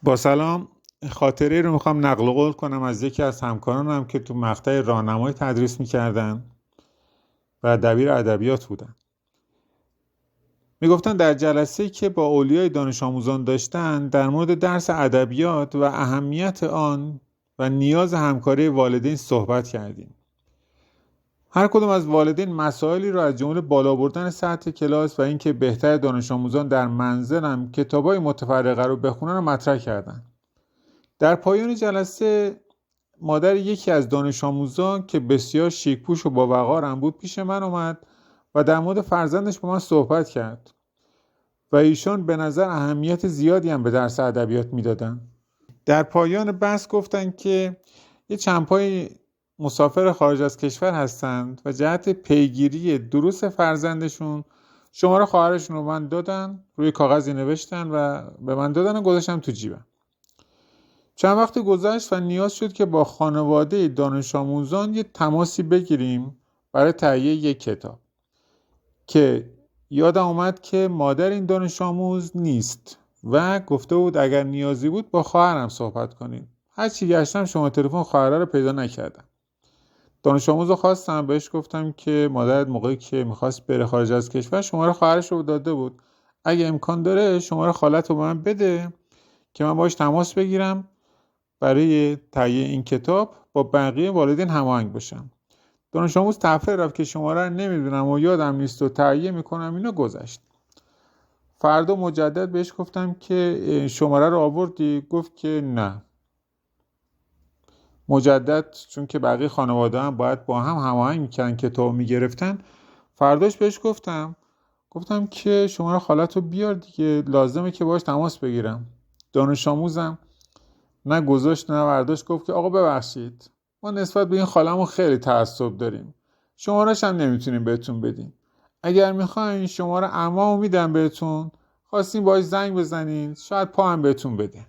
با سلام. خاطره رو میخوام نقل و قول کنم از یکی از همکارانم که تو مقطع راهنمایی تدریس میکردن و دبیر ادبیات بودن. میگفتن در جلسه‌ای که با اولیای دانش آموزان داشتن در مورد درس ادبیات و اهمیت آن و نیاز همکاری والدین صحبت کردیم. هر کدوم از والدین مسائلی را از جمله بالا بردن سطح کلاس و اینکه بهتر دانش آموزان در منزلم کتابای متفرقه رو بخونن رو مطرح کردن. در پایان جلسه مادر یکی از دانش آموزان که بسیار شیک‌پوش و با وقارم بود پیش من اومد و در مورد فرزندش با من صحبت کرد و ایشان به نظر اهمیت زیادی هم به درس ادبیات میدادن. در پایان بحث گفتن که یه چند پای مسافر خارج از کشور هستند و جهت پیگیری دروس فرزندشون شماره خواهرشون رو من دادن، روی کاغذی نوشتن و به من دادن و گذاشتم تو جیبم. چند وقت گذشت و نیاز شد که با خانواده دانش آموزان یه تماسی بگیریم برای تهیه یک کتاب که یادم اومد که مادر این دانش آموز نیست و گفته بود اگر نیازی بود با خواهرم صحبت کنین. هرچی گشتم شما تلفن خواهره رو پیدا نکردم. دانش آموز رو خواستم، بهش گفتم که مادرت موقعی که میخواست بره خارج از کشور شماره خواهرش رو داده بود، اگه امکان داره شماره خالت رو به من بده که من باش تماس بگیرم برای تهیه این کتاب با بقیه والدین هماهنگ بشم. دانش آموز تفره رفت که شماره رو نمیدونم و یادم نیست و تهیه میکنم، اینو گذشت. فردا مجدد بهش گفتم که شماره رو آوردی؟ گفت که نه. مجدد چون که بقیه خانواده هم باید با هم هماهنگ میکردن کتاب میگرفتن، فرداش بهش گفتم که شماره خالت رو بیار دیگه، لازمه که باش تماس بگیرم. دانش آموزم نه گذاشت نه برداشت، گفت که آقا ببخشید ما نسبت به این خالمون خیلی تعصب داریم، شماره‌ش هم نمیتونیم بهتون بدیم. اگر میخواین شماره عمامو میدم بهتون، خواستین باهاش زنگ بزنین شاید پا هم بهتون بده.